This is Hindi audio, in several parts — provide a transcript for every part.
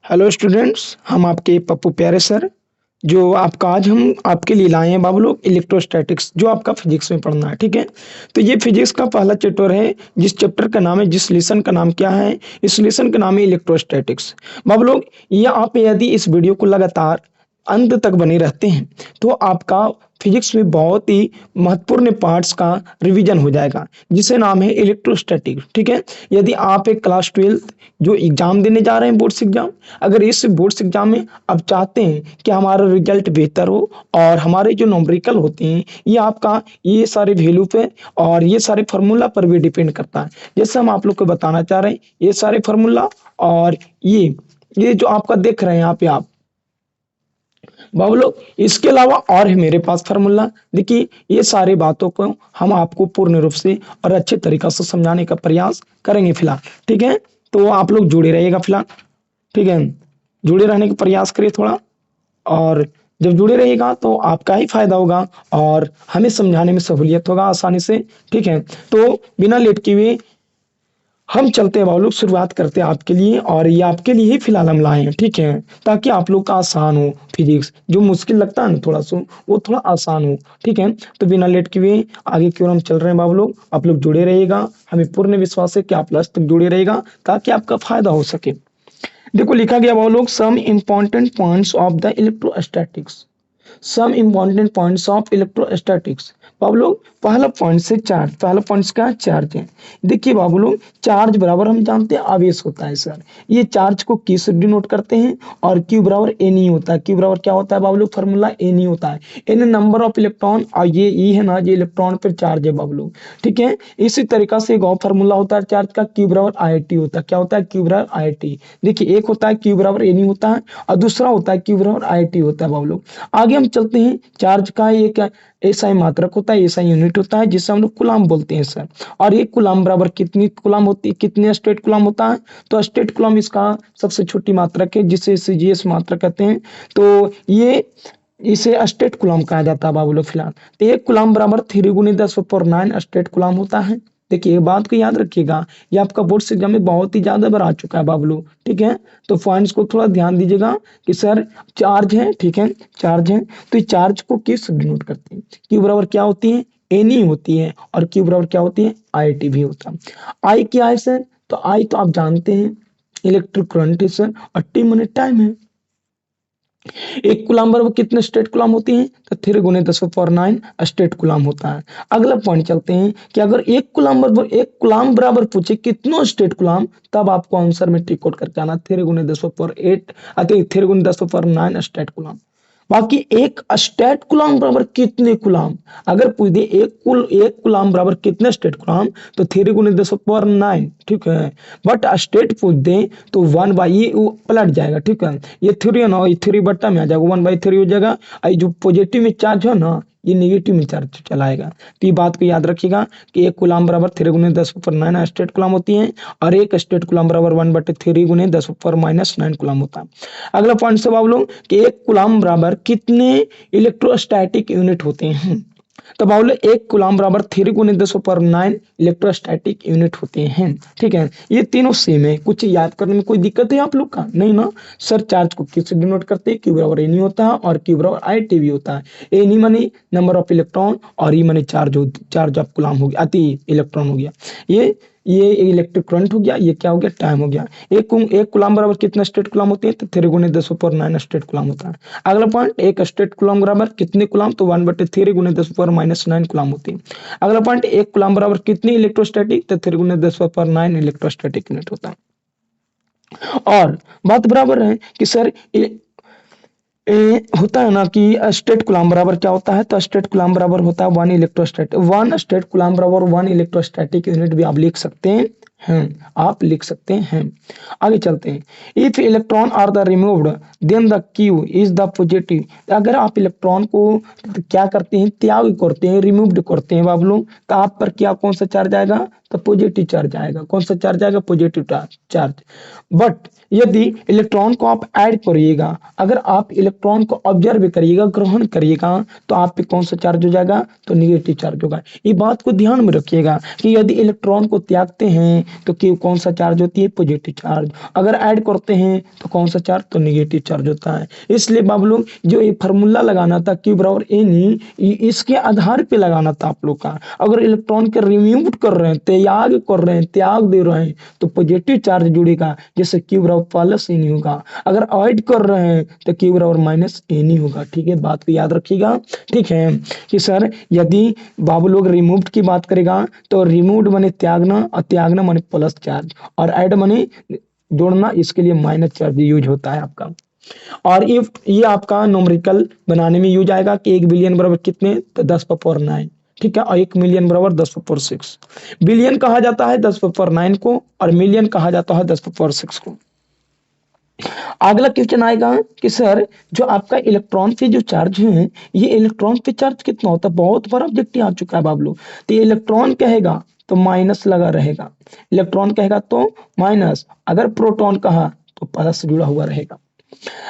हेलो स्टूडेंट्स, हम आपके पप्पू प्यारे सर जो आपका आज हम आपके लिए लाए हैं बाबू लोग इलेक्ट्रोस्टैटिक्स जो आपका फिजिक्स में पढ़ना है। ठीक है, तो ये फिजिक्स का पहला चैप्टर है। जिस चैप्टर का नाम है, जिस लेसन का नाम क्या है, इस लेसन का नाम है इलेक्ट्रोस्टैटिक्स। बाबू लोग, ये आप यदि इस वीडियो को लगातार अंत तक बने रहते हैं तो आपका फिजिक्स में बहुत ही महत्वपूर्ण पार्ट्स का रिवीजन हो जाएगा, जिसे नाम है इलेक्ट्रोस्टैटिक। ठीक है, यदि आप एक क्लास 12th जो एग्जाम देने जा रहे हैं, बोर्ड्स एग्जाम, अगर इस बोर्ड्स एग्जाम में आप चाहते हैं कि हमारा रिजल्ट बेहतर हो और हमारे जो नॉमरिकल होते हैं ये आपका ये सारे वैल्यू पे और ये सारे फार्मूला पर भी डिपेंड करता है। जैसे हम आप लोग को बताना चाह रहे हैं, ये सारे फार्मूला और ये जो आपका देख रहे हैं यहाँ पे आप बाबू लोग, इसके अलावा और है मेरे पास फार्मूला। देखिए, ये सारी बातों को हम आपको पूर्ण रूप से और अच्छे तरीका से समझाने का प्रयास करेंगे फिलहाल। ठीक है, तो आप लोग जुड़े रहिएगा फिलहाल। ठीक है, जुड़े रहने का प्रयास करिए थोड़ा, और जब जुड़े रहिएगा तो आपका ही फायदा होगा और हमें समझाने में सहूलियत होगा आसानी से। ठीक है, तो बिना लेट किए हुए हम चलते हैं बाबू लोग, शुरुआत करते हैं आपके लिए, और ये आपके लिए ही फिलहाल हम लाए हैं। ठीक है, ताकि आप लोग का आसान हो फिजिक्स, जो मुश्किल लगता है ना थोड़ा सा, वो थोड़ा आसान हो। ठीक है, तो बिना लेट किए आगे की ओर हम चल रहे हैं बाबू लोग। आप लोग जुड़े रहिएगा, हमें पूर्ण विश्वास है कि आप लास्ट तक जुड़े रहेगा ताकि आपका फायदा हो सके। देखो, लिखा गया बाबू लोग, some important points of the electrostatics. Some important points of electrostatics. बाबू लोग, पहला पॉइंट से चार्ज, पहला पॉइंट का चार्ज है। देखिए बाबू लोग, चार्ज बराबर हम जानते हैं आवेश होता है सर। ये चार्ज को किस से डिनोट करते हैं, और क्यू बराबर एन ई होता है। क्यू बराबर क्या होता है बाबू लोग, फार्मूला एन ई होता है, एन नंबर ऑफ इलेक्ट्रॉन, और ये ई है ना, ये इलेक्ट्रॉन पर चार्ज है बाबू लोग। ठीक है, इसी तरीका से एक और फार्मूला होता है चार्ज का, क्यू बराबर आई टी होता है। क्या होता है, क्यू बराबर आई टी। देखिए, एक होता है क्यू बराबर एन ई होता है और दूसरा होता है क्यू बराबर आई टी होता है बाबू लोग। आगे हम चलते हैं। चार्ज का एक ऐसा मात्रक होता है, ऐसा यूनिट होता है जिसे हम लोग कूलाम बोलते हैं सर। और एक कूलाम बराबर कितनी कूलाम होती है, कितने स्टेट कूलाम होता है, तो स्टेट कूलाम इसका सबसे छोटी मात्रक है, जिसे सीजीएस मात्रक कहते हैं। तो ये इसे स्टेट कूलाम कहा जाता है बाबू लोग फिलहाल। तो एक कूलाम बराबर 3 × 10⁹ स्टेट कूलाम होता है। देखिए, एक बात को याद रखिएगा, ये आपका बोर्ड एग्जाम में बहुत ही ज्यादा बार आ चुका है बाबू लोग। ठीक है, तो पॉइंट्स को थोड़ा ध्यान दीजिएगा कि सर चार्ज है। ठीक है, चार्ज है, तो ये चार्ज को किस डिनोट करते हैं, क्यू बराबर क्या होती है, एन ई होती है, और क्यू बराबर क्या होती है, आई टी भी होता है। आई क्या है सर, तो आई तो आप जानते हैं इलेक्ट्रिक करंट है सर, और टी माने टाइम है। एक कूलाम बराबर कितने स्टेट कूलाम होती हैं, तो 3 × 10⁹ स्टेट कूलाम होता है। अगला पॉइंट चलते हैं कि अगर एक कूलाम बराबर पूछे कितनों स्टेट कूलाम, तब आपको आंसर में टिक आउट करके आना 3 × 10⁸ अति 3 × 10⁹ स्टेट कूलाम। बाकी एक स्टेट कूलाम बराबर कितने कूलाम, अगर पूछ दे एक कूलाम बराबर कितने स्टेट कूलाम, तो 3 × 10⁹ ठीक है। बट स्टेट पूछ दे तो 1/, ये वो पलट जाएगा। ठीक है, ये थ्री है ना, ये थ्री बट्टा में आ जाएगा, 1/3 हो जाएगा। और जो पॉजिटिव में चार्ज हो ना, ये नेगेटिव में चार्ज चलाएगा। तो ये बात को याद रखिएगा कि एक कूलाम बराबर 3 × 10⁹ स्टेट कूलाम होती है, और एक स्टेट कूलाम बराबर 1/3 × 10⁻⁹ कूलाम होता है। अगला पॉइंट से बाबू लोग कि एक कूलाम बराबर कितने इलेक्ट्रोस्टैटिक यूनिट होते हैं, तो बाबू लोग एक कूलाम बराबर 3 × 10⁹ इलेक्ट्रोस्टैटिक यूनिट होते हैं। ठीक है, ये तीनों सेम है, कुछ याद करने में कोई दिक्कत है आप लोग का, नहीं ना सर। चार्ज को किससे डिनोट करते हैं, क्यू बराबर एन होता है, और क्यू बराबर आई टी भी होता है। एन मानी नंबर ऑफ इलेक्ट्रॉन, और ई मानी चार्ज ऑफ कूलाम हो गया, अति इलेक्ट्रॉन हो गया। ये इलेक्ट्रिक करंट हो गया, ये क्या हो गया, टाइम हो गया। एक कूलाम बराबर कितने स्टेट कूलाम होते हैं, तो 3 × 10⁹ स्टेट कूलाम होता है। अगला पॉइंट, एक स्टेट कूलाम बराबर कितने कूलाम, तो 1/3 × 10⁻⁹ कूलाम होती है। अगला पॉइंट, एक कूलाम बराबर कितनी इलेक्ट्रोस्टैटिक, तो 3 × 10⁹ इलेक्ट्रोस्टैटिक यूनिट होता है। और बात बराबर है कि सर होता है ना कि स्टेट कूलाम बराबर क्या होता है, तो स्टेट कूलाम बराबर होता है 1 स्टेट कूलाम बराबर 1 इलेक्ट्रोस्टैटिक यूनिट भी आप लिख सकते हैं, आप लिख सकते हैं। आगे चलते हैं। If electron are the removed then the Q is the positive. अगर आप इलेक्ट्रॉन को क्या करते हैं, त्याग करते हैं, रिमूव्ड करते हैं बाबू लोग, तो आप पर क्या कौन सा चार्ज आएगा, तो पॉजिटिव चार्ज आएगा। कौन सा चार्ज आएगा? Positive charge. बट यदि इलेक्ट्रॉन को आप ऐड करिएगा, अगर आप इलेक्ट्रॉन को ऑब्जर्व करिएगा, ग्रहण करिएगा, तो आप पे कौन सा चार्ज हो जाएगा? तो निगेटिव चार्ज होगा। ये बात को ध्यान में रखिएगा कि यदि इलेक्ट्रॉन को त्यागते हैं तो कौन सा चार्ज होती है? Positive charge. अगर ऐड करते हैं तो कौन सा चार्ज? तो निगेटिव चार्ज होता है। इसलिए बाबू लोग जो ये फार्मूला लगाना था Q बराबर NE, इसके आधार पे लगाना था आप लोग का। अगर इलेक्ट्रॉन के रिमूव कर रहे हैं, त्याग दे रहे हैं, तो पॉजिटिव चार्ज जुड़ेगा, जैसे Q बराबर प्लस NE होगा। अगर ऐड कर रहे हैं तो Q बराबर माइनस NE होगा। ठीक है, बात को याद रखिएगा। ठीक है कि सर यदि बाबू लोग रिमूव की बात करेगा तो रिमूव माने त्यागना, और त्यागना माने प्लस चार्ज, और ऐड माने जोड़ना, इसके लिए माइनस चार्ज यूज होता है आपका। और इफ ये आपका न्यूमेरिकल बनाने में यूज आएगा कि 1 बिलियन बराबर कितने? तो 10 पावर 9। ठीक है, और 1 मिलियन बराबर 10 पावर 6। बिलियन कहा जाता है 10 पावर 9 को, और मिलियन कहा जाता है 10 पावर 6 को। अगला क्वेश्चन आएगा कि सर जो आपका इलेक्ट्रॉन पे जो चार्ज है, ये इलेक्ट्रॉन पे चार्ज कितना होता है? बहुत बार ऑब्जेक्ट आ चुका है बाबू। तो ये इलेक्ट्रॉन कहेगा तो माइनस लगा रहेगा, इलेक्ट्रॉन कहेगा तो माइनस, अगर प्रोटॉन कहा तो प्लस जुड़ा हुआ रहेगा।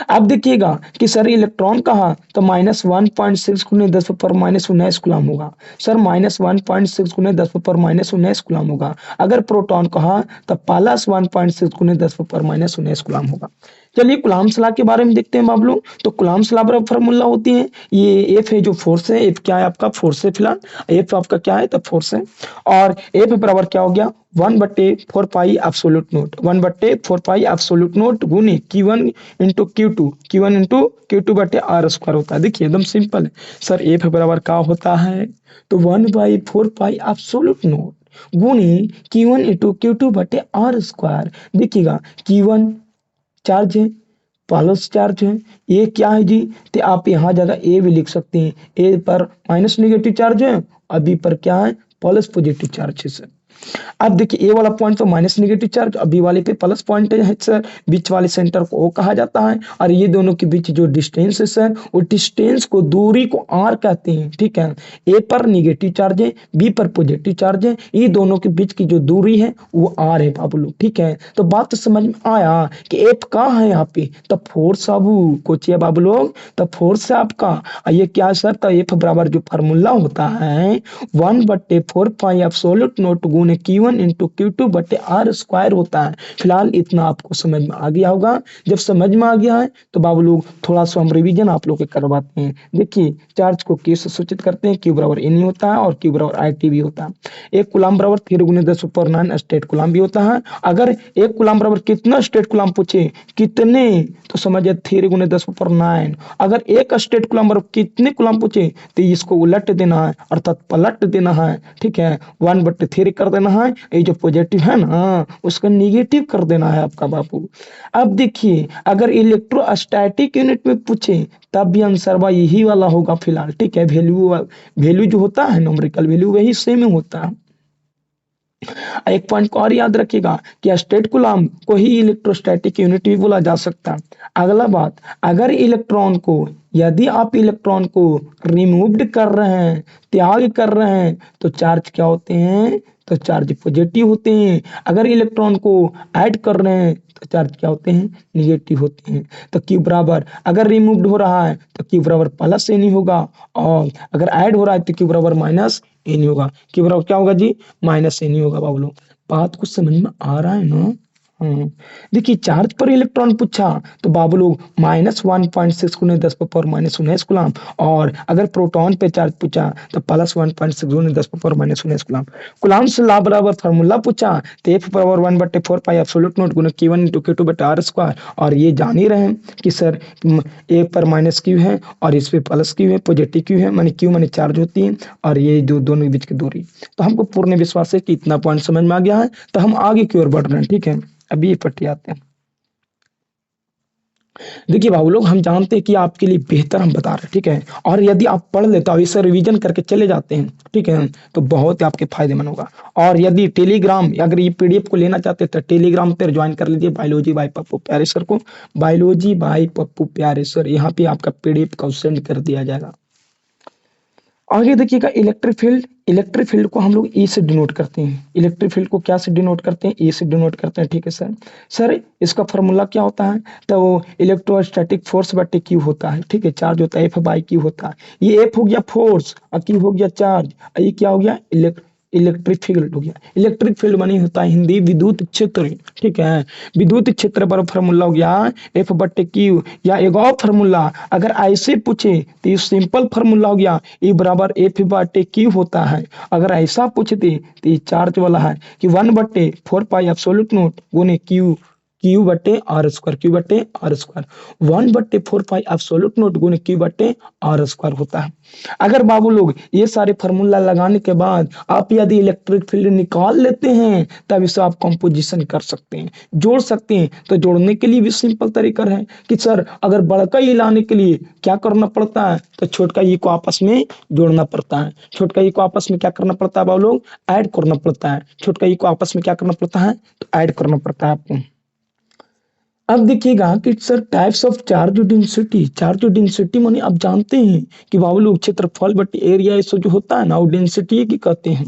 अब देखिएगा कि सर इलेक्ट्रॉन कहा तो -1.6 गुने 10 पर -19 कूलम होगा। सर -1.6 गुने 10 पर -19 कूलम होगा। अगर प्रोटॉन कहा तो +1.6 गुने 10 पर -19 कूलम होगा। चलिए कूलम्ब्स लॉ के बारे में देखते हैं आप लोग। तो कूलम्ब्स लॉ बराबर फार्मूला होती है, ये एफ है जो फोर्स है, एफ क्या है आपका? फोर्स है फिलहाल, एफ आपका क्या है? तो फोर्स है। और एफ बराबर क्या हो गया? 1/4 pi absolute note, 1/4 pi absolute naught गुने Q1 इंटू Q2 बटे आर स्क्वायर होता है। देखिए एकदम सिंपल है। सर एफ बराबर क्या होता है? तो 1/4 पाई एब्सोल्यूट नोट गुने Q1 इंटू Q2 बटे आर स्क्वायर। देखिएगा Q1 चार्ज है, प्लस चार्ज है, ये क्या है जी? तो आप यहाँ जगह ए भी लिख सकते हैं। ए पर माइनस नेगेटिव चार्ज है, और बी पर क्या है? प्लस पॉजिटिव चार्ज है सर। अब देखिए ए वाला पॉइंट तो माइनस नेगेटिव चार्ज, और बी वाले पे प्लस पॉइंट है सर। बीच वाले सेंटर को ओ कहा जाता है, और ये दोनों के बीच जो डिस्टेंस है सर, वो डिस्टेंस को, दूरी को आर कहते हैं। ठीक है, ए पर नेगेटिव चार्ज है, बी पर पॉजिटिव चार्ज है, ये दोनों के बीच की जो दूरी है वो आर है बाबू लोग। ठीक है, तो बात तो समझ में आया कि एफ कहाँ है यहाँ पे? तो फोर्स आबू कोचिया बाबू लोग, तो फोर्स है आपका। और ये क्या सर? तो एफ बराबर जो फार्मूला होता है 1/4 पाई एब्सोल्यूट नोट गुने Q1 इंटू Q2 बटे आर स्क्वायर होता है। फिलहाल इतना आपको समझ में आ गया होगा। जब समझ में आ गया है तो बाबू लोग थोड़ा सा हम रिवीजन आप लोग के करवाते हैं। देखिए चार्ज को Q से सूचित करते हैं, Q बराबर NE होता है, और Q बराबर IT भी होता है। 1 कूलम बराबर 3 गुने 10 पावर 9 स्टेट कूलम भी होता है। अगर 1 कूलम बराबर कितना स्टेट कूलम पूछे, कितने, तो समझिए 3 गुने 10 पावर 9। अगर एक स्टेट कूलम बराबर कितने कूलम पूछे तो इसको उलट देना है, अर्थात पलट देना है। ठीक है, 1/3 कर देना है, ये जो पॉजिटिव है ना उसका निगेटिव कर देना है आपका बाबू। अब देखिए अगर इलेक्ट्रोस्टैटिक यूनिट में पूछे तब भी आंसर बा यही वाला होगा फिलहाल। ठीक है, वैल्यू जो होता है न्यूमेरिकल वैल्यू वही सेम होता है। एक पॉइंट को और याद रखिएगा कि स्टेट कूलम को ही इलेक्ट्रोस्टैटिक यूनिट भी बोला जा सकता है। अगला बात, अगर इलेक्ट्रॉन को, यदि आप इलेक्ट्रॉन को रिमूव्ड कर रहे हैं, त्याग कर रहे हैं, तो चार्ज क्या होते हैं? तो चार्ज पॉजिटिव होते हैं। अगर इलेक्ट्रॉन को ऐड कर रहे हैं तो चार्ज क्या होते हैं? निगेटिव होते हैं। तो Q बराबर, अगर रिमूव्ड हो रहा है तो Q बराबर प्लस NE होगा, और अगर ऐड हो रहा है तो Q बराबर माइनस NE होगा। Q बराबर क्या होगा जी? माइनस NE होगा बाबू लोग। बात कुछ समझ में आ रहा है ना? देखिए चार्ज पर इलेक्ट्रॉन पूछा तो बाबू लोग -1.6 गुने 10 पावर -19 कूलम, और अगर प्रोटॉन पे चार्ज पूछा तो +1.6 गुने 10 पावर -19 कूलम। कूलम्ब्स लॉ बराबर फार्मूला पूछा तो F बराबर 1/4 पाई एब्सोल्यूट नोट गुने Q1 इंटू Q2 बटे आर स्क्वायर। और ये जान ही रहे हैं कि सर ए पर माइनस Q है और इस पे प्लस Q है, पॉजिटिव Q है, माने Q माने चार्ज होती है, और ये जो दोनों के बीच की दूरी। तो हमको पूर्ण विश्वास है कि इतना पॉइंट समझ में आ गया है, तो हम आगे की ओर बढ़ रहे हैं। ठीक है, अभी ये पट्टी आते हैं। देखिए बाबू लोग हम जानते हैं कि आपके लिए बेहतर हम बता रहे हैं। ठीक है, और यदि आप पढ़ लेते हो, इसे रिवीजन करके चले जाते हैं, ठीक है, तो बहुत ही आपके फायदेमंद होगा। और यदि टेलीग्राम, अगर ये PDF को लेना चाहते हैं तो टेलीग्राम पर ज्वाइन कर लीजिए बायोलॉजी बाय पप्पू प्यारे सर को, बायोलॉजी बाय पप्पू प्यारे सर, यहाँ पे आपका PDF को सेंड कर दिया जाएगा। आगे देखिएगा इलेक्ट्रिक फील्ड इलेक्ट्रिक फील्ड को हम लोग ई से डिनोट करते हैं। इलेक्ट्रिक फील्ड को क्या से डिनोट करते हैं? ई से डिनोट करते हैं। ठीक है सर। सर इसका फॉर्मूला क्या होता है? तो इलेक्ट्रोस्टैटिक फोर्स बटे क्यू होता है। ठीक है, चार्ज होता है एफ बाई क्यू होता है। ये एफ हो गया फोर्स और क्यू हो गया चार्ज, और ये क्या हो गया? इलेक्ट्रिक फील्ड हो गया। इलेक्ट्रिक फील्ड मानी होता है हिंदी विद्युत क्षेत्र। ठीक है, विद्युत क्षेत्र पर फॉर्मूला हो गया एफ बटे क्यू। या एक और फॉर्मूला अगर ऐसे पूछे तो ये सिंपल फॉर्मूला हो गया, ई बराबर एफ बटे क्यू होता है। अगर ऐसा पूछते तो ये चार्ज वाला है कि 1/4 पाई एब्सोल्यूट नोट गुने क्यू, क्यू बटे आर स्क्वायर, क्यू बटे R square. 1/4 pi absolute naught गुने क्यू बटे आर स्क्वायर होता है। अगर बाबू लोग ये सारे फॉर्मूला लगाने के बाद आप यदि इलेक्ट्रिक फील्ड निकाल लेते हैं तब इसे आप कंपोजिशन कर सकते हैं, जोड़ सकते हैं। तो जोड़ने के लिए भी सिंपल तरीका है कि सर अगर बड़का ई लाने के लिए क्या करना पड़ता है? तो छोटका ई को आपस में जोड़ना पड़ता है। छोटका ई को आपस में क्या करना पड़ता है बाबू लोग? ऐड करना पड़ता है। छोटका ई को आपस में क्या करना पड़ता है? तो ऐड करना पड़ता है आपको। अब देखिएगा कि sir types of charge density. Charge density माने आप जानते हैं कि बाबू लोग क्षेत्रफल बटे एरिया ऐसा जो होता है ना, वो डेंसिटी की कहते हैं।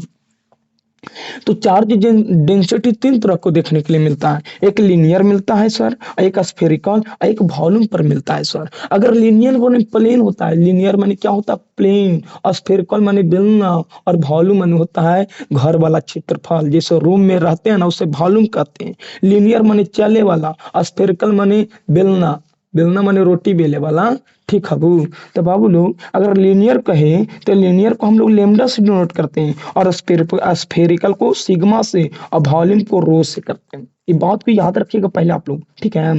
तो चार्ज डेंसिटी तीन तरह को देखने के लिए मिलता है। एक लीनियर मिलता है सर, एक स्फेरिकल, एक वॉल्यूम पर मिलता है सर। अगर लीनियर माने प्लेन होता है, लीनियर माने क्या होता है? प्लेन। स्फेरिकल माने बेलना, और वॉल्यूम माने होता है घर वाला क्षेत्रफल, जैसे रूम में रहते हैं ना उसे वॉल्यूम कहते हैं। लीनियर माने चले वाला, स्फेरिकल माने बेलना, बेलना माने रोटी बेले वाला। ठीक है बाबू। तो बाबू लोग अगर लीनियर कहे तो लीनियर को हम लोग लेमडा से डिनोट करते हैं, और स्फेरिकल को सिग्मा से, और वॉल्यूम को रो से करते हैं। ये बात को याद रखिएगा पहले आप लोग। ठीक है,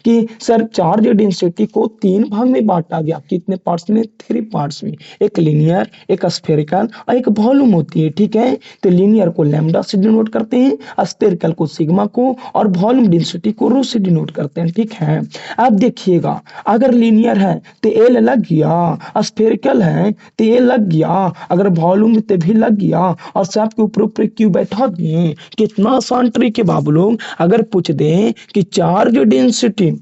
कि सर चार्ज डेंसिटी को तीन भाग में बांटा गया। कितने पार्ट्स में? 3 पार्ट्स में। एक लीनियर, एक स्फेरिकल और एक वॉल्यूम होती है। ठीक है, तो लीनियर को लैम्डा से डिनोट करते हैं, स्फेरिकल को सिग्मा को, और वॉल्यूम डेंसिटी को रो से डिनोट करते हैं। ठीक है, अब देखिएगा अगर लीनियर है तो एल लग गया, स्फेरिकल है तो ए लग गया, अगर वॉल्यूम तो भी लग गया, और सब के ऊपर क्यू बैठा दिए। कितना आसान ट्रिक है बाबू लोग। अगर पूछ दें कि चार्ज डेंसिटी,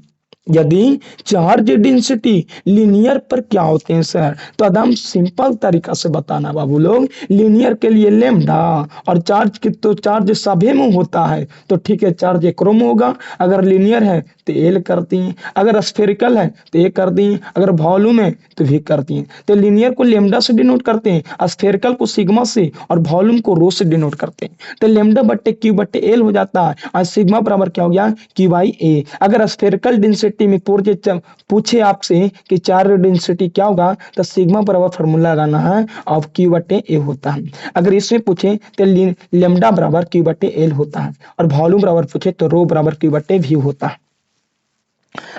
यदि चार्ज डेंसिटी लीनियर पर क्या होते हैं सर, तो एकदम सिंपल तरीका से बताना बाबू लोग। लीनियर के लिए लेमडा, और चार्ज की तो चार्ज सभी में होता है, तो ठीक है चार्ज एकरो में होगा। अगर लीनियर है तो एल कर दिए, अगर स्फेरिकल है तो ए कर दिए, अगर वॉल्यूम है तो भी कर दिए। तो लीनियर को लेमडा से डिनोट करते हैं, स्फेरिकल को सिग्मा से, और वॉल्यूम को रो से डिनोट करते हैं। तो लेमडा बट्टे क्यू बट्टे एल हो जाता है, और सिग्मा बराबर क्या हो गया? क्यू बाई ए। अगर स्फेरिकल डेंसिटी में पूछे आपसे कि चार्ज डेंसिटी क्या होगा, तो सिग्मा बराबर फॉर्मूला लगाना है, अब क्यू बटे ए होता है। अगर इसमें पूछे तो लेमडा बराबर क्यू बटे एल होता है, और वॉल्यूम बराबर पूछे तो रो बराबर क्यू बटे वी होता है।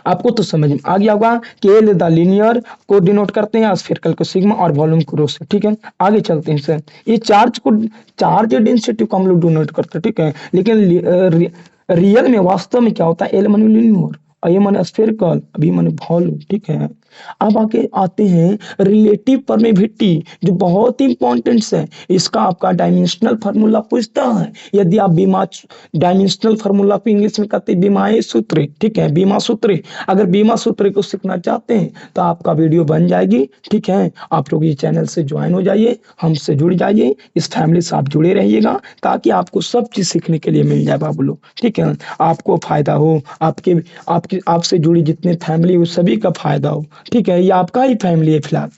आपको तो समझ में आ गया होगा कि एल द लीनियर को डिनोट करते हैं, स्फेरिकल को सिग्मा, और वॉल्यूम को रो से। ठीक है, आगे चलते हैं सर। ये चार्ज डेंसिटी को हम लोग डिनोट करते हैं। ठीक है, लेकिन रियल में वास्तव में क्या होता है? एल माने लीनियर, और ये माने स्फेरिकल, अभी माने वॉल्यूम। ठीक है, अब आगे आते हैं रिलेटिव परमेबिलिटी, जो बहुत ही इंपॉर्टेंट है। इसका आपका डायमेंशनल फार्मूला पूछता है। यदि आप बीमा डायमेंशनल फार्मूला को इंग्लिश में कहते हैं बीमाए सूत्र। ठीक है, बीमा सूत्र। अगर बीमा सूत्र को सीखना चाहते हैं तो आपका वीडियो बन जाएगी। ठीक है, आप लोग ये चैनल से ज्वाइन हो जाइए, हमसे जुड़ जाइए, इस फैमिली से आप जुड़े रहिएगा, ताकि आपको सब चीज सीखने के लिए मिल जाए बाबू लोग। ठीक है, आपको फायदा हो, आपके आपकी आपसे जुड़ी जितने फैमिली हो सभी का फायदा हो। ठीक है, ये आपका ही फैमिली है फिलहाल।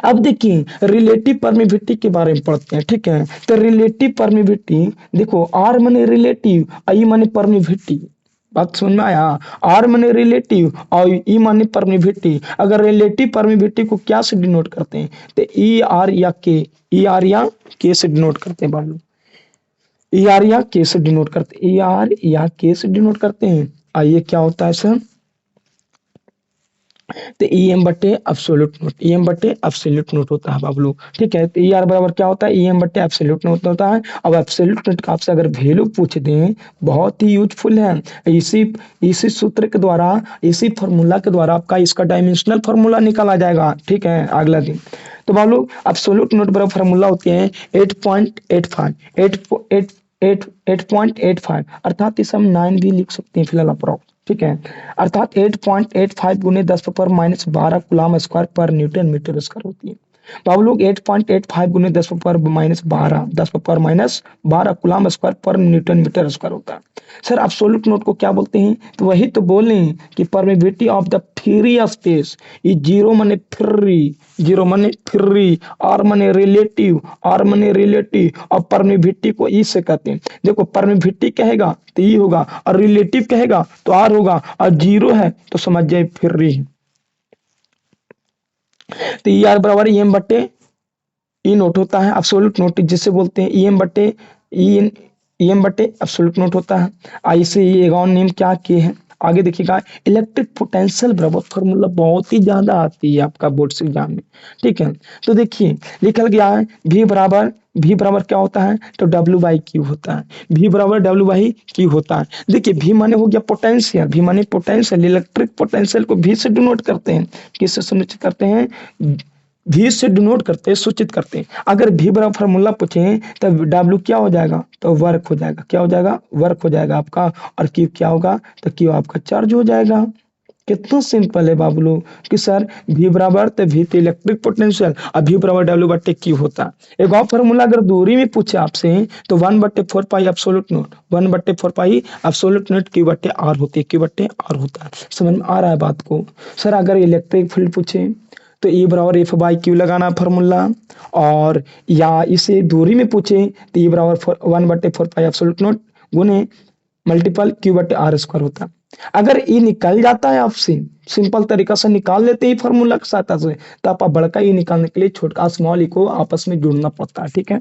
अब देखिए रिलेटिव परमिविटी के बारे में पढ़ते हैं। ठीक है, तो रिलेटिव परमिविटी देखो, आर माने रिलेटिव, आई माने परमिविटी। बात समझ में आया? आर माने रिलेटिव और ई माने परमिविटी। अगर रिलेटिव परमिविटी को क्या से डिनोट करते हैं? तो ई आर या के, ई आर या के से डिनोट करते हैं बाबू। ई आर या के से डिनोट करते हैं, ई आर या के से डिनोट करते हैं। आइए क्या होता है सर? तो ई एम बटे एब्सोल्यूट नोट, ई एम बटे एब्सोल्यूट नोट होता है बाबू लोग। ठीक है, तो ई आर बराबर क्या होता है? ई एम बटे एब्सोल्यूट नोट होता है। अब एब्सोल्यूट नोट का आपसे अगर वैल्यू पूछ दें, बहुत ही यूजफुल है। इसी इसी सूत्र के द्वारा, इसी फार्मूला के द्वारा आपका इसका डायमेंशनल फार्मूला निकाला जाएगा। ठीक है, अगला दिन तो मान लो एब्सोल्यूट नोट बराबर फार्मूला होते हैं 8.85, 8.85, अर्थात इसे हम 9 भी लिख सकते हैं फिलहाल अप्रोक्स। ठीक है, अर्थात 8.85 गुने 10 पर -12 कूलम स्क्वायर पर न्यूटन मीटर स्क्वायर होती है। तो आप लोग 8.85 गुने 10⁻⁻12 10⁻⁻12 कूलम स्क्वायर पर न्यूटन मीटर स्क्वायर होता है। सर एब्सोल्यूट नोट को क्या बोलते हैं? तो वही तो बोले हैं कि permeability of the free space, ये जीरो माने फ्री, जीरो माने फ्री, आर माने रिलेटिव, आर माने रिलेटिव, और परमिबिलिटी को ई से कहते हैं। देखो परमिबिलिटी कहेगा तो ई होगा, और रिलेटिव कहेगा तो आर होगा, और जीरो है तो समझ जाए फ्री है। तो ई आर बराबर ई एम बट्टे ई नोट होता है, एब्सोल्यूट नोट जिसे बोलते हैं। ई एम बट्टे ई एम बट्टे एब्सोल्यूट नोट होता है। ऐसे ही एक और नेम क्या किए हैं, आगे देखिएगा। इलेक्ट्रिक पोटेंशियल बराबर फॉर्मूला बहुत ही ज्यादा आती है आपका बोर्ड एग्जाम में, ठीक है। तो देखिए लिखल गया है भी बराबर क्या होता है, तो डब्ल्यू बाई क्यू होता है। भी बराबर डब्ल्यू बाई क्यू होता है। देखिए भी माने हो गया पोटेंशियल, भी माने पोटेंशियल, इलेक्ट्रिक पोटेंशियल को भी से डिनोट करते हैं, किससे सुनिश्चित करते हैं, भी से डिनोट करते हैं, सूचित करते हैं। अगर भी बराबर फार्मूला पूछे तब डब्ल्यू क्या हो जाएगा, तो वर्क हो जाएगा, क्या हो जाएगा, वर्क हो जाएगा आपका, और क्यू क्या होगा, तो क्यू आपका चार्ज हो जाएगा। कितना सिंपल है बाबू लोग कि सर भी बराबर तो भी तो इलेक्ट्रिक पोटेंशियल, और भी बराबर डब्ल्यू बट्टे क्यू होता है। एक और फार्मूला अगर दूरी में पूछे आपसे तो 1/4 pi absolute note, 1/4 pi absolute note Q बट्टे आर होती है, क्यू बट्टे आर होता है। समझ में आ रहा है बात को? सर अगर इलेक्ट्रिक फील्ड पूछे तो ई बराबर एफ बाई क्यू लगाना फार्मूला, और या इसे दूरी में पूछे तो ई बराबर 1/4 पाई एब्सोल्यूट नोट गुने मल्टीपल क्यू बटे आर स्क्वायर होता है। अगर ये निकल जाता है आपसे, सिंपल तरीका से निकाल लेते हैं फार्मूला की सहायता से, तो आप बड़का ई निकालने के लिए छोटा स्मॉल ई को आपस में जोड़ना पड़ता है, ठीक है।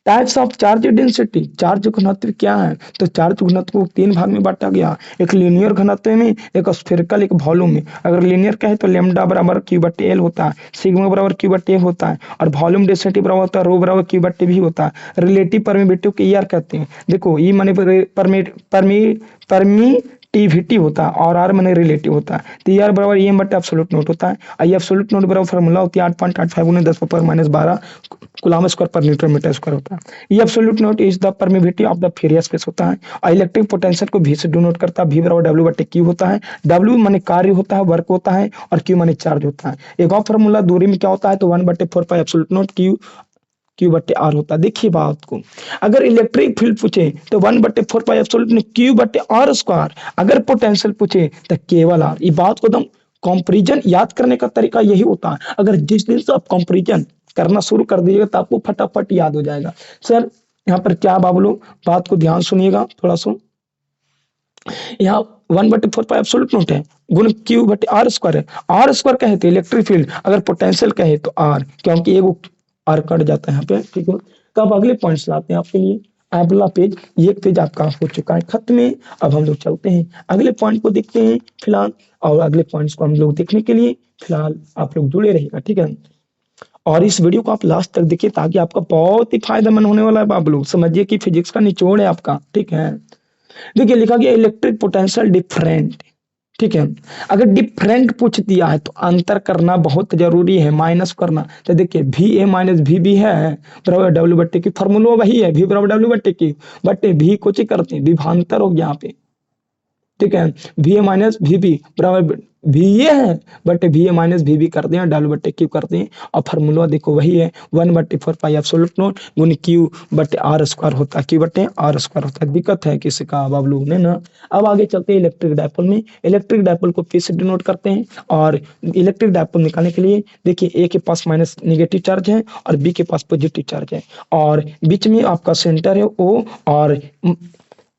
Types of charge density, charge घनत्व क्या है, तो चार्ज घनत्व को 3 भाग में बांटा गया, एक लीनियर घनत्व में, एक स्फेरिकल, एक वॉल्यूम में। अगर लीनियर कहे तो लेमडा बराबर क्यू बटे एल होता है, सिग्मा बराबर क्यू बटे ए होता है, और वॉल्यूम डेंसिटी बराबर होता है रो बराबर क्यू बटे भी होता है। रिलेटिव परमिबिलिटी को ई आर कहते हैं। देखो ई माने परमिटिविटी होता है, और आर माने रिलेटिव होता है। तो ई आर बराबर ई एम बटे एब्सोल्यूट नोट होता है। आई एब्सोल्यूट नोट बराबर फार्मूला होती है 8.85 गुने 10⁻⁻12 कूलम स्क्वायर पर न्यूटन मीटर स्क्वायर होता है। ये absolute note is the permeability of the free space होता है। और इलेक्ट्रिक पोटेंशियल को भी से डिनोट करता है। भी बराबर डब्ल्यू बटे क्यू होता है। डब्ल्यू माने कार्य होता है, वर्क होता है, और क्यू माने चार्ज होता है। एक और फार्मूला दूरी में क्या होता है, तो 1/4 पाई एब्सोल्यूट नोट क्यू बटे आर होता है। देखिए बात को, अगर इलेक्ट्रिक फील्ड पूछे तो 1/4 पाई एब्सोल्यूट क्यू बटे आर स्क्वायर, अगर पोटेंशियल पूछे तो केवल आर। ये बात को एकदम कंपैरिजन याद करने का तरीका यही होता है। अगर जिस दिन से आप कंपैरिजन करना शुरू कर दीजिएगा तो आपको फटाफट याद हो जाएगा। सर यहाँ पर क्या बाबू लोग बात को ध्यान सुनिएगा थोड़ा सा। यहाँ 1/4 पाई एब्सोल्यूट नोट है, गुण क्यू बटे आर स्क्वायर है। आर स्क्वायर कहे तो इलेक्ट्रिक फील्ड, अगर पोटेंशियल कहे तो आर, क्योंकि एगो आर कट जाता है यहाँ पे, ठीक है। तो अब अगले पॉइंट्स लाते हैं आपके लिए। अगला पेज, ये पेज आपका हो चुका है खत्म। अब हम लोग चलते हैं अगले पॉइंट को देखते हैं फिलहाल, और अगले पॉइंट्स को हम लोग देखने के लिए फिलहाल आप लोग जुड़े रहिएगा, ठीक है। और इस वीडियो को आप लास्ट तक देखिए ताकि आपका बहुत ही फायदेमंद होने वाला है। आप लोग समझिए कि फिजिक्स का निचोड़ है आपका, ठीक है। देखिए लिखा गया इलेक्ट्रिक पोटेंशियल डिफरेंट, ठीक है। अगर डिफरेंट पूछ दिया है तो अंतर करना बहुत जरूरी है, माइनस करना। तो देखिए भी ए माइनस भी भी है बराबर डब्ल्यू बट्टे की, फॉर्मूला वही है, भी बराबर डब्ल्यू बट्टे की, बट्टे भी कुछ ही करते हैं, विभांतर हो गया यहाँ पे, ठीक है। V A minus V B बराबर वी ए है, but V A minus V B करते हैं, डब्ल्यू बट्टे क्यू करते हैं, और फार्मूला देखो वही है 1/4 पाई एब्सोल्यूट नोट गुण क्यू बटे आर स्क्वायर होता है, क्यू बटे आर स्क्वायर होता है। दिक्कत है किसी का आप लोगों ने ना। अब आगे चलते हैं इलेक्ट्रिक डायपोल में। इलेक्ट्रिक डायपोल को फिर से डिनोट करते हैं, और इलेक्ट्रिक डायपोल निकालने के लिए देखिए ए के पास माइनस निगेटिव चार्ज है और बी के पास पॉजिटिव चार्ज है, और बीच में आपका सेंटर है ओ, और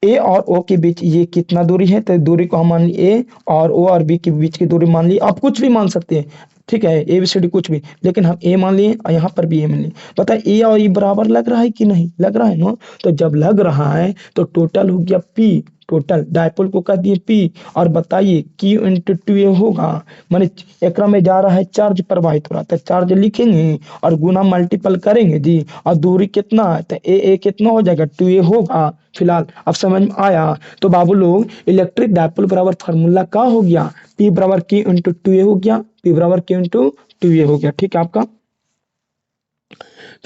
ए और ओ के बीच ये कितना दूरी है, तो दूरी को हम मान ली ए, और ओ और बी के बीच की दूरी मान ली। आप कुछ भी मान सकते हैं, ठीक है, ए बी सी डी कुछ भी, लेकिन हम ए मान लिए और यहाँ पर भी ए मान लिए। पता है ए और ई बराबर लग रहा है कि नहीं लग रहा है ना। तो जब लग रहा है तो टोटल हो गया पी, टोटल डायपोल को कह दिए पी, और बताइए क्यू इंटू टू ए होगा, माने एकरा में जा रहा है चार्ज प्रवाहित हो रहा है, तो चार्ज लिखेंगे और गुना मल्टीपल करेंगे जी, और दूरी कितना है तो ए कितना हो जाएगा 2a होगा। फिलहाल अब समझ में आया। तो बाबू लोग इलेक्ट्रिक डायपोल बराबर फार्मूला का हो गया P बराबर Q इंटू 2a हो गया, P बराबर Q इंटू 2a हो गया, ठीक है आपका।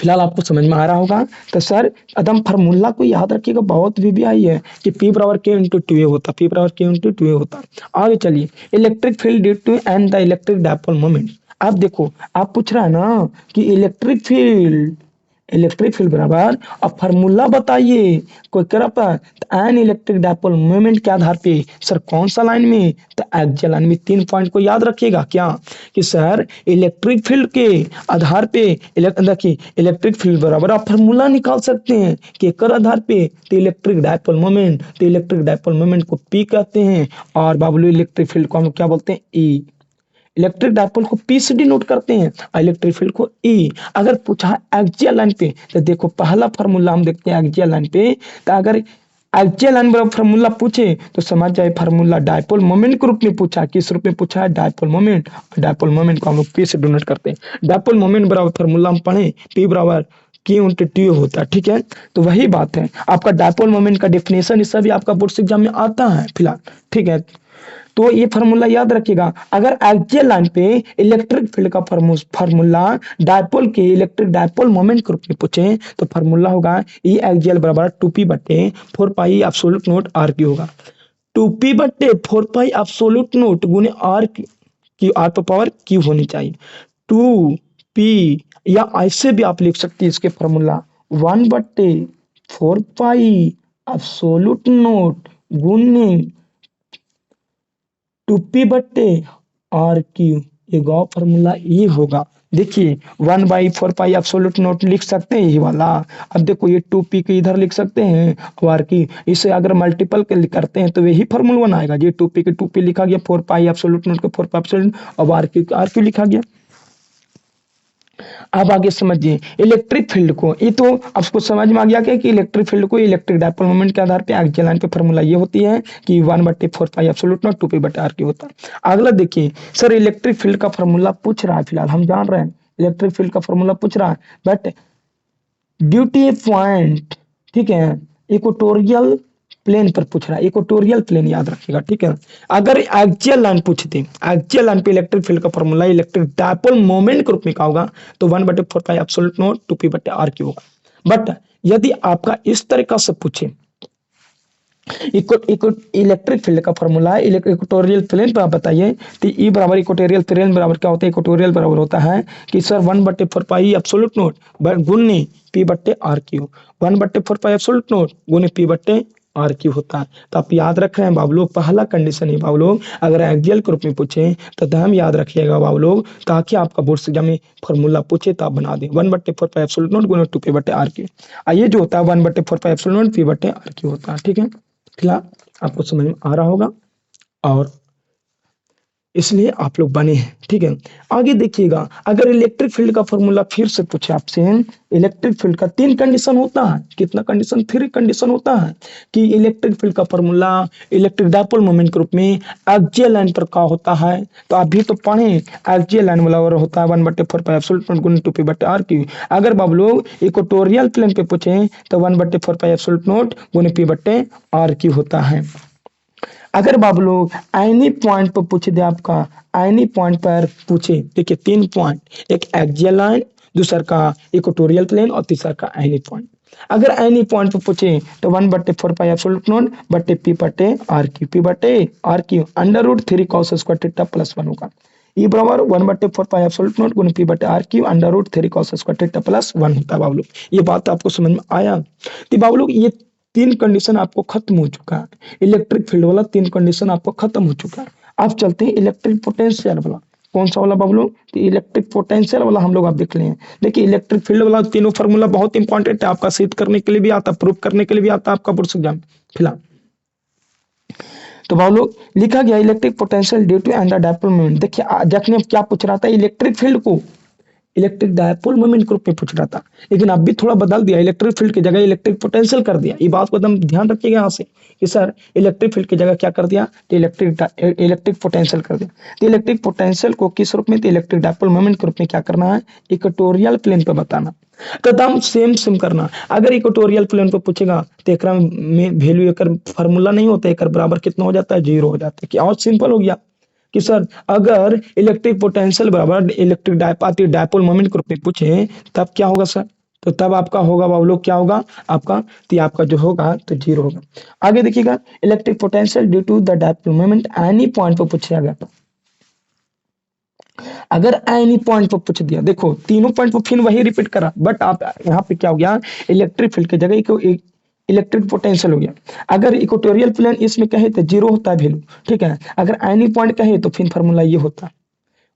फिलहाल आपको समझ में आ रहा होगा। तो सर एकदम फार्मूला को याद रखिएगा, बहुत भी आई है कि P बराबर Q इंटू 2a होता, P बराबर Q इंटू 2a होता। आगे चलिए, electric field due to and the electric dipole moment. आप देखो, आप पूछ रहा है ना कि इलेक्ट्रिक फील्ड बराबर, अब फार्मूला बताइए। कोई कह रहा था एन इलेक्ट्रिक डायपोल मोमेंट के आधार पे सर कौन सा लाइन में, तो एक्सियल लाइन में। 3 पॉइंट को याद रखिएगा क्या, कि सर इलेक्ट्रिक फील्ड के आधार पे देखिए इलेक्ट्रिक फील्ड बराबर आप फार्मूला निकाल सकते हैं कि एकर आधार पे, तो इलेक्ट्रिक डायपोल मोमेंट, तो इलेक्ट्रिक डायपोल मोमेंट को पी कहते हैं, और बाबू इलेक्ट्रिक फील्ड को हम क्या बोलते हैं, ई। इलेक्ट्रिक डायपोल को पी से डिनोट करते हैं और इलेक्ट्रिक फील्ड को ई। अगर पूछा एक्सियल लाइन पे, तो देखो पहला फार्मूला हम देखते हैं एक्सियल लाइन पे। तो अगर एक्सियल लाइन बराबर फार्मूला पूछे तो समझ जाए फार्मूला डायपोल मोमेंट के रूप में पूछा, किस रूप में पूछा है, डायपोल मोमेंट। डायपोल मोमेंट को हम लोग पी से डिनोट करते हैं। डायपोल मोमेंट बराबर फार्मूला हम पढ़े, पी बराबर क्यू इंटू टी होता है, ठीक है। तो वही बात है, आपका डायपोल मोमेंट का डेफिनेशन इससे भी आपका बोर्ड एग्जाम में आता है फिलहाल, ठीक है। तो ये फार्मूला याद रखिएगा। अगर एक्सियल लाइन पे इलेक्ट्रिक फील्ड का फार्मूला डायपोल के इलेक्ट्रिक डायपोल मोमेंट के रूप में पूछे, तो फार्मूला होगा ई एक्सियल बराबर 2p बटे 4 पाई एब्सोल्यूट नोट आर की होगा। 2p बटे 4 पाई एब्सोल्यूट नोट गुने आर की आर पर पावर क्यू होनी चाहिए। 2p, या ऐसे भी आप लिख सकते हैं इसके फार्मूला 1/4 पाई एब्सोल्यूट नोट गुने 2p बट्टे आर क्यू। एक और फॉर्मूला ये होगा, देखिए 1/4 पाई एब्सोल्यूट नोट लिख सकते हैं ये वाला। अब देखो ये 2p के इधर लिख सकते हैं आर की, इसे अगर मल्टीपल के करते हैं तो यही फॉर्मूला बनाएगा। ये 2p के 2p लिखा गया, 4 पाई एब्सोल्यूट नोट के 4 पाई एब्सोल्यूट, और आर क्यू लिखा गया। अब आगे समझिए इलेक्ट्रिक फील्ड को, ये तो आपको समझ में आ गया कि इलेक्ट्रिक फील्ड को इलेक्ट्रिक डायपोल मोमेंट के आधार पे एक्सियल लाइन पे फॉर्मूला ये होती है कि 1/4 पाई एब्सोल्यूट नॉट 2p बटे आर की होता है। अगला देखिए सर इलेक्ट्रिक फील्ड का फॉर्मूला पूछ रहा है, फिलहाल हम जान रहे हैं इलेक्ट्रिक फील्ड का फॉर्मूला पूछ रहा है, but due to a point, ठीक है, इक्वेटोरियल प्लेन पर पूछ रहा है। इक्वेटोरियल प्लेन याद रखिएगा, ठीक है। अगर एक्सियल लाइन पूछते, एक्सियल लाइन पे इलेक्ट्रिक फील्ड का फॉर्मूला इलेक्ट्रिक डायपोल मोमेंट के रूप में क्या होगा, तो 1/4 पाई एब्सोल्यूट नोट 2p बटे आर क्यू होगा। बट यदि आपका इस तरीका से पूछे इलेक्ट्रिक फील्ड का फॉर्मूला इक्वेटोरियल प्लेन पर आप बताइए, तो ई बराबर इक्वेटोरियल प्लेन बराबर क्या होता है, इक्वेटोरियल बराबर होता है कि सर 1/4 पाई एब्सोल्यूट नोट गुने पी बट्टे R Q. 1/4 pi absolute naught गुने पी बट्टे आर क्यू होता है। तो आप याद रख रहे हैं बाबू लोग, पहला कंडीशन है बाबू लोग, अगर एक्सियल के रूप में पूछे तो हम याद रखिएगा बाबू लोग, ताकि आपका बोर्ड से एग्जाम में फॉर्मूला पूछे तो आप बना दें 1/4 पाई एब्सोल्यूट नोट गुने 2p बटे आर क्यू। ये जो होता है 1/4 पाई एब्सोल्यूट नोट p बटे आर क्यू होता है, ठीक है। फिलहाल आपको समझ में आ रहा होगा और इसलिए आप लोग बने हैं, ठीक है। आगे देखिएगा, अगर इलेक्ट्रिक फील्ड का फॉर्मूला फिर से पूछे आपसे, इलेक्ट्रिक फील्ड का 3 कंडीशन होता है, कितना कंडीशन, 3 कंडीशन होता है कि इलेक्ट्रिक फील्ड का फॉर्मूला इलेक्ट्रिक डायपोल मोमेंट के रूप में एक्सियल लाइन पर क्या होता है, तो आप भी तो पढ़े एक्सियल लाइन वाला होता है 1/4 पाई एब्सोल्यूट नोट गुने 2p बटे आर क्यू। अगर बाबू लोग इक्वेटोरियल प्लेन पे पूछे तो 1/4 पाई एब्सोल्यूट नोट गुने p बटे आर क्यू होता है। अगर बाबू लोग एनी पॉइंट पर पूछे दे, आपका एनी पॉइंट पर पूछे, देखिए 3 पॉइंट, एक एक्सियल लाइन, दूसरा का इक्वेटोरियल प्लेन और तीसरा का एनी पॉइंट। अगर एनी पॉइंट पर पूछे तो 1/4 पाई एब्सोल्यूट नोट बटे p बटे r cube √3 cos square theta plus 1 होगा। ई बराबर 1/4 पाई एब्सोल्यूट नोट गुने p बटे r cube √3 cos square theta plus 1 होता है। बाबू लोग ये बात आपको समझ में आया, तो बाबू लोग ये 3 कंडीशन आपको खत्म हो चुका है। इलेक्ट्रिक फील्ड वाला 3 कंडीशन आपको खत्म हो चुका है। अब चलते हैं इलेक्ट्रिक पोटेंशियल वाला। कौन सा वाला बाबू लोग, तो इलेक्ट्रिक पोटेंशियल वाला हम लोग आप देख लें। देखिए इलेक्ट्रिक फील्ड वाला तीनों फार्मूला बहुत इंपॉर्टेंट है, आपका सिद्ध करने के लिए भी आता, प्रूफ करने के लिए भी आता आपका बोर्ड एग्जाम फिलहाल। तो बाबू लोग लिखा गया electric potential due to and dipole moment. देखिए देखने क्या पूछ रहा था, इलेक्ट्रिक फील्ड को इलेक्ट्रिक डायपोल मोमेंट के रूप में पूछ रहा था, लेकिन अब भी थोड़ा बदल दिया, इलेक्ट्रिक फील्ड की जगह इलेक्ट्रिक पोटेंशियल कर दिया। ये बात को एकदम ध्यान रखिएगा यहाँ से कि सर इलेक्ट्रिक फील्ड की जगह क्या कर दिया, तो इलेक्ट्रिक पोटेंशियल कर दिया। तो इलेक्ट्रिक पोटेंशियल को किस रूप में, तो इलेक्ट्रिक डायपोल मोमेंट के रूप में क्या करना है, इक्वेटोरियल प्लेन पे बताना। तो एकदम सेम करना। अगर इक्वेटोरियल प्लेन पे पूछेगा तो एक में वैल्यू एक फार्मूला नहीं होता, एक बराबर कितना हो जाता है, 0 हो जाता है। क्या और सिंपल हो गया कि सर अगर इलेक्ट्रिक पोटेंशियल बराबर इलेक्ट्रिक डायपोल मोमेंट के रूप में पूछे तब क्या होगा सर, तो तब आपका होगा बाबू लोग क्या होगा आपका, तो आपका जो होगा तो 0 होगा। आगे देखिएगा electric potential due to the dipole moment any point पर पूछा गया, अगर एनी पॉइंट पर पूछ दिया, देखो तीनों पॉइंट पर फिर वही रिपीट करा, बट आप यहाँ पे क्या हो गया, इलेक्ट्रिक फील्ड की जगह एक इलेक्ट्रिक पोटेंशियल हो गया। अगर इक्वेटोरियल प्लेन इसमें कहे तो जीरो होता है वैल्यू, ठीक है। अगर एनी पॉइंट कहे तो फिर फार्मूला ये होता है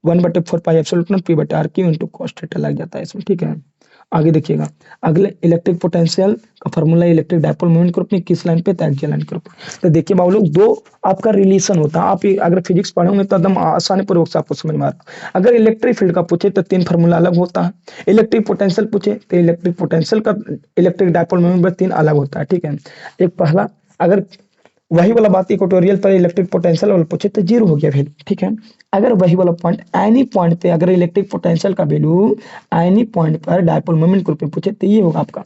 1/4 pi epsilon not P/RQ into cos theta लग जाता है इसमें, ठीक है। आगे देखिएगा, अगले इलेक्ट्रिक पोटेंशियल का formula electric dipole moment group में किस लाइन पे, तो एक्सियल लाइन ग्रुप। तो देखिए बाबू लोग, दो आपका रिलेशन होता है। आप अगर फिजिक्स पढ़ोगे तो एकदम आसानी पूर्वक से आपको समझ में आ रहा है। अगर इलेक्ट्रिक फील्ड का पूछे तो तीन फार्मूला अलग होता है। इलेक्ट्रिक पोटेंशियल पूछे तो इलेक्ट्रिक पोटेंशियल का इलेक्ट्रिक डायपोल मोमेंट में तीन अलग होता है, ठीक है। एक पहला, अगर वही वाला बात इक्वेटोरियल पर इलेक्ट्रिक पोटेंशियल वाला पूछे तो जीरो हो गया वैल्यू, ठीक है। अगर वही वाला पॉइंट एनी पॉइंट पे अगर इलेक्ट्रिक पोटेंशियल का वैल्यू एनी पॉइंट पर डायपोल मोमेंट ग्रुप में पूछे तो ये होगा आपका।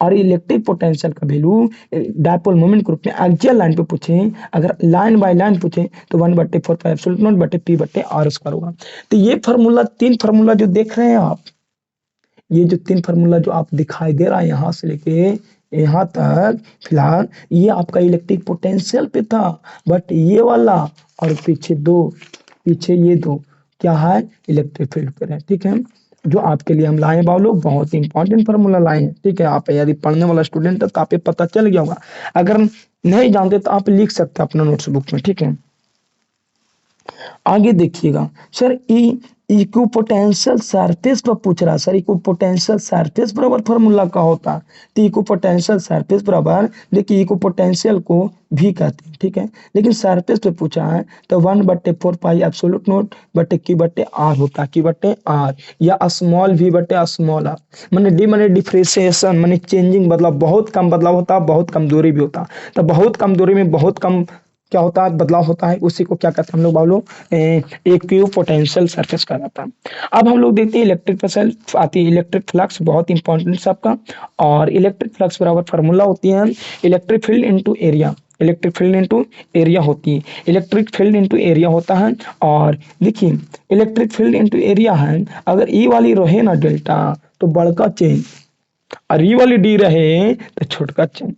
और इलेक्ट्रिक पोटेंशियल का वैल्यू डायपोल मोमेंट ग्रुप में एक्सियल लाइन पे पूछे, अगर लाइन बाय लाइन पूछे तो 1/4 पाई एप्सिलॉन नॉट बटे P/R² होगा। तो ये फार्मूला, तीन फार्मूला जो देख रहे हैं आप, ये जो तीन फार्मूला जो आप दिखाई दे रहा है यहाँ से लेके यहाँ तक, फिलहाल ये आपका इलेक्ट्रिक पोटेंशियल पे था। बट ये वाला और पीछे दो, पीछे ये दो क्या है, इलेक्ट्रिक फील्ड पे है, ठीक है। जो आपके लिए हम लाए हैं बाबू लोग, बहुत ही इंपॉर्टेंट फार्मूला लाए हैं, ठीक है। आप यदि पढ़ने वाला स्टूडेंट है तो आप पता चल गया होगा। अगर नहीं जानते तो आप लिख सकते हैं अपना नोट्स बुक में, ठीक है। आगे देखिएगा सर, इक्विपोटेंशियल सरफेस पर पूछ रहा है सर, इक्विपोटेंशियल सरफेस बराबर फार्मूला का होता है। तो इक्विपोटेंशियल सरफेस बराबर, देखिए इक्विपोटेंशियल को भी कहते हैं, ठीक है। लेकिन सरफेस पे पूछा है तो 1/4 पाई एब्सोल्यूट नॉट बटे Q/R होता है, Q/R, या स्मॉल v बटे स्मॉल r। माने डिफरेंशिएशन माने चेंजिंग, बदलाव, बहुत कम बदलाव होता है, बहुत कम दूरी भी होता है। तो बहुत कम दूरी में बहुत कम क्या होता है, बदलाव होता है, उसी को क्या कहते हैं हम लोग बाबू लोग, इक्विपोटेंशियल सरफेस कहा जाता है। अब हम लोग देखते हैं इलेक्ट्रिक फ्लक्स आती है, इलेक्ट्रिक फ्लक्स बहुत इंपॉर्टेंट है आपका। और इलेक्ट्रिक फ्लक्स बराबर फार्मूला होती है electric field into area, electric field into area होती है, इलेक्ट्रिक फील्ड इनटू एरिया होता है। और देखिए इलेक्ट्रिक फील्ड इनटू एरिया है, अगर ई वाली रहे ना डेल्टा तो बड़का चेंज, और ई वाली डी रहे तो छोटका चेंज,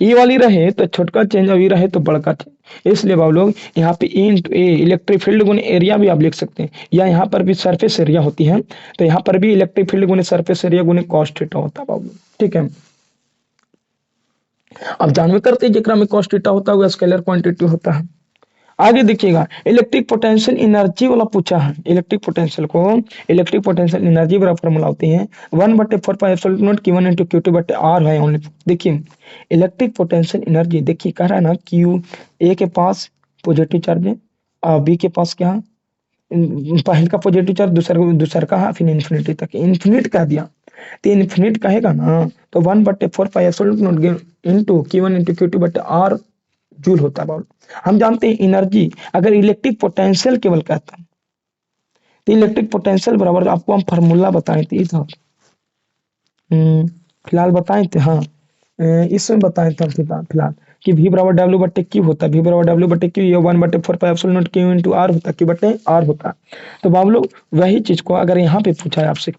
ई वाली रहे तो छोटका चेंज और ई रहे तो बड़का चेंज। इसलिए बाबू लोग यहाँ पे E इंटू ए इलेक्ट्रिक फील्ड गुने एरिया भी आप लिख सकते हैं, या यहाँ पर भी सरफेस एरिया होती है, तो यहाँ पर भी इलेक्ट्रिक फील्ड गुने सरफेस एरिया गुने cos थीटा होता है बाबू लोग, ठीक है। अब जानवे करते हैं जेकरा में cos थीटा होता है वो स्केलर क्वांटिटी होता है। आगे देखिएगा, इलेक्ट्रिक पोटेंशियल एनर्जी वाला पूछा है। इलेक्ट्रिक पोटेंशियल को, इलेक्ट्रिक पोटेंशियल एनर्जी बराबर फॉर्मूला होती है 1/4 pi epsilon not Q1 into Q2/R है ओनली। देखिए इलेक्ट्रिक पोटेंशियल एनर्जी, देखिए कह रहा है ना, Q ए के पास पॉजिटिव चार्ज है और बी के पास क्या है, पहले का पॉजिटिव चार्ज, दूसरा का है, फिर इन्फिनिटी तक, इन्फिनिट कह दिया। तो इन्फिनिट कहेगा ना तो 1/4 pi epsilon not into Q1 into Q2/R joule होता है बाबू। हम जानते हैं एनर्जी अगर इलेक्ट्रिक पोटेंशियल केवल कहता है तो इलेक्ट्रिक पोटेंशियल बराबर, आपको हम फार्मूला बताए थे इधर, फिलहाल बताए थे, हाँ इसमें बताए थे फिलहाल कि V बराबर W बटे Q होता है, V बराबर W बटे Q, ये 1/4 pi epsilon not Q into R होता है, Q/R होता है। तो बाबू लोग वही चीज को अगर यहाँ पे पूछा है आपसे,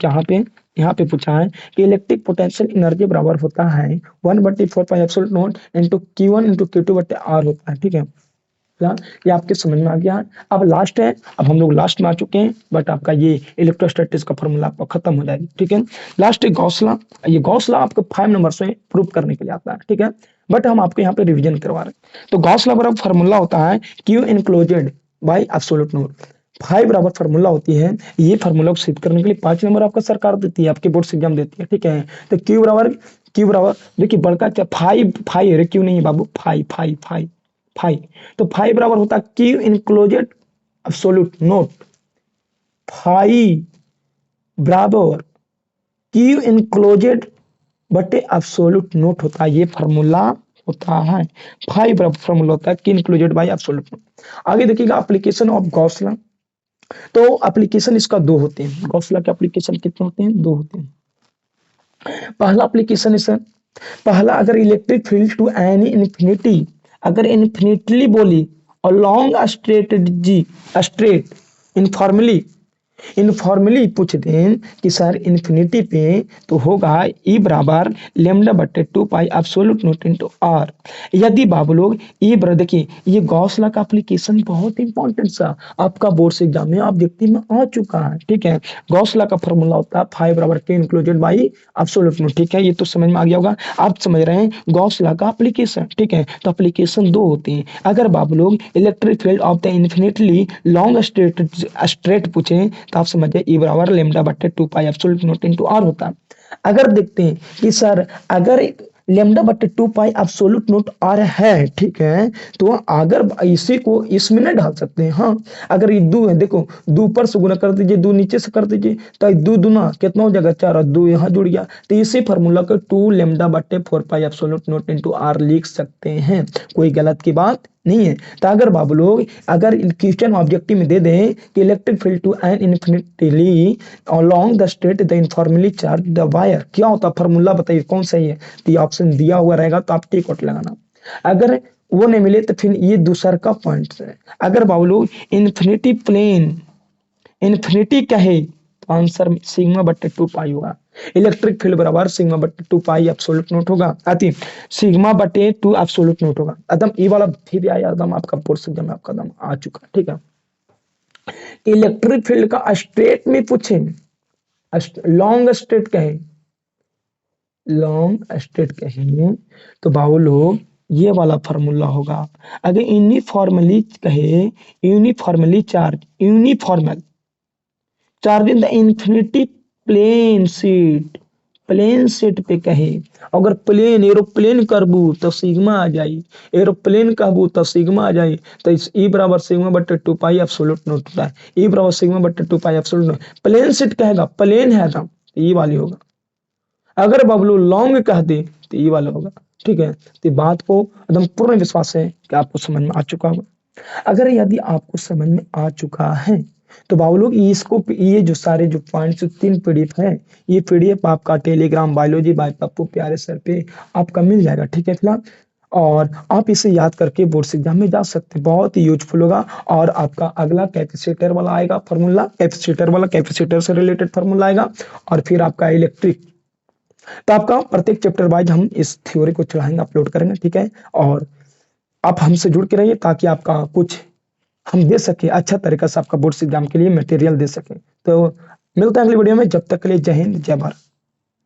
यहाँ पे पूछा है कि इलेक्ट्रिक पोटेंशियल एनर्जी बराबर होता है 1/4 pi epsilon not into Q1 into Q2/R होता है, ठीक है। ये आपके समझ में आ गया है। अब लास्ट है, अब हम लोग लास्ट में आ चुके हैं, बट आपका ये इलेक्ट्रोस्टैटिक्स का फॉर्मूला आपका खत्म हो जाएगी, ठीक है। लास्ट है गॉसला। ये गॉसला आपको 5 नंबर से प्रूव करने के लिए आता है, ठीक है। बट हम आपको यहाँ पे रिवीजन करवा रहे हैं। तो गॉसला बराबर फार्मूला होता है Q इनक्लोजेड बाई एब्सोल्यूट नॉट। 5 बराबर फार्मूला होती है, ये फार्मूला को सिद्ध करने के लिए 5 नंबर आपका सरकार देती है, आपके बोर्ड से एग्जाम देती है, ठीक है। तो Q बराबर देखिए बड़का क्या, 5 है, Q नहीं है बाबू, 5। तो 5 बराबर होता है Q इनक्लोजेड एब्सोल्यूट नोट, 5 बराबर Q इनक्लोजेड बटे एब्सोल्यूट नोट होता है, ये फार्मूला होता है। 5 बराबर फार्मूला होता है Q इनक्लोजेड बाय एब्सोल्यूट नोट। आगे देखिएगा एप्लीकेशन ऑफ गॉसला। तो एप्लीकेशन इसका दो होते हैं, गॉसला के एप्लीकेशन कितने होते हैं, दो होते हैं। पहला एप्लीकेशन है सर, पहला अगर electric field to any infinity, अगर इन्फिनिटली बोली और लॉन्ग स्ट्रेट इनफॉर्मली इनफॉर्मली पूछ दें कि सर इन्फिनिटी पे तो होगा ई बराबर लेमडा बटे 2 पाई एब्सोल्यूट नॉट इनटू आर। यदि बाबू लोग ई बराबर देखिए ये गॉस लॉ का एप्लीकेशन बहुत इंपॉर्टेंट सा आपका बोर्ड से एग्जाम में आप देखते में आ चुका है, ठीक है। गॉस लॉ का फॉर्मूला होता है फाइव बराबर के इंक्लूडेड बाई एब्सोल्यूट नॉट, ठीक है, ये तो समझ में आ गया होगा। आप समझ रहे हैं गॉस लॉ का एप्लीकेशन, ठीक है। तो एप्लीकेशन दो होते हैं। अगर बाबू लोग electric field of the infinitely long straight पूछे तो आप समझ जाए ई बराबर लेमडा बटे 2 पाई एब्सोल्यूट नॉट इनटू आर होता है। अगर देखते हैं कि सर अगर लेमडा बटे 2 पाई एब्सोल्यूट नॉट आर है, ठीक है, तो अगर इसी को इसमें ना डाल सकते हैं। हाँ, अगर ये दो है देखो, दो ऊपर से गुना कर दीजिए, दो नीचे से कर दीजिए, तो दो दुना कितना हो जाएगा 4 और दो यहाँ जुड़ गया। तो इसी फार्मूला को 2 लेमडा बटे 4 पाई एब्सोल्यूट नॉट इनटू आर लिख सकते हैं, कोई गलत की बात नहीं है। तो अगर बाबू लोग अगर क्वेश्चन ऑब्जेक्टिव में दे दें कि electric field to an infinitely along the straight the informally charge the wire, क्या होता फार्मूला बताइए कौन सही है। तो ये ऑप्शन दिया हुआ रहेगा तो आप टिक आउट लगाना। अगर वो नहीं मिले तो फिर ये दूसरा का पॉइंट है। अगर बाबू लोग इन्फिनिटी प्लेन इन्फिनिटी कहे तो आंसर सिग्मा बट्टे 2 पाई होगा। इलेक्ट्रिक फील्ड बराबर सिग्मा बट्टे 2 पाई एब्सोल्यूट नोट होगा, अति सिग्मा बटे 2 एब्सोल्यूट नोट होगा। एकदम ये वाला फिर आया एकदम आपका बोर्ड से एकदम आपका एकदम आ चुका, ठीक है। इलेक्ट्रिक फील्ड का स्ट्रेट में पूछे, लॉन्ग स्ट्रेट कहे, लॉन्ग स्ट्रेट कहें तो बाबू लोग ये वाला फार्मूला होगा। अगर यूनिफॉर्मली कहे, uniformly charge, uniform charge in the infinity plane sheet, plane sheet पे कहे, अगर प्लेन एरोप्लेन करबू तो सिग्मा आ जाई, एरोप्लेन कहबू तो सिग्मा आ जाई। तो इस ई बराबर सिग्मा बटे 2 पाई एब्सोल्यूट नोट होता है, ई बराबर सिग्मा बटे 2 पाई एब्सोल्यूट नोट। प्लेन सीट कहेगा, प्लेन है एकदम, ई वाली होगा। अगर बबलू लॉन्ग कह दे तो ये वाला होगा, ठीक है। तो बात को एकदम पूर्ण विश्वास है कि आपको समझ में आ चुका होगा। अगर यदि आपको समझ में आ चुका है तो बाबू लोग इसको ये जो सारे जो पॉइंट्स 3 पीडीएफ है, ये पीडीएफ आपका टेलीग्राम बायोलॉजी बाय पप्पू प्यारे सर पे आपका मिल जाएगा, ठीक है फिलहाल। और आप इसे याद करके बोर्ड से एग्जाम में जा सकते हैं, बहुत ही यूजफुल होगा। और आपका अगला कैपेसिटर वाला आएगा फार्मूला, कैपेसिटर वाला कैपेसिटर से रिलेटेड फार्मूला आएगा। और फिर आपका इलेक्ट्रिक, तो आपका प्रत्येक चैप्टर वाइज हम इस थ्योरी को चढ़ाएंगे, अपलोड करेंगे, ठीक है। और आप हमसे जुड़ के रहिए ताकि आपका कुछ हम दे सके अच्छा तरीका से आपका बोर्ड एग्जाम के लिए मटेरियल दे सके। तो मिलते हैं अगली वीडियो में, जब तक के लिए जय हिंद जय भारत।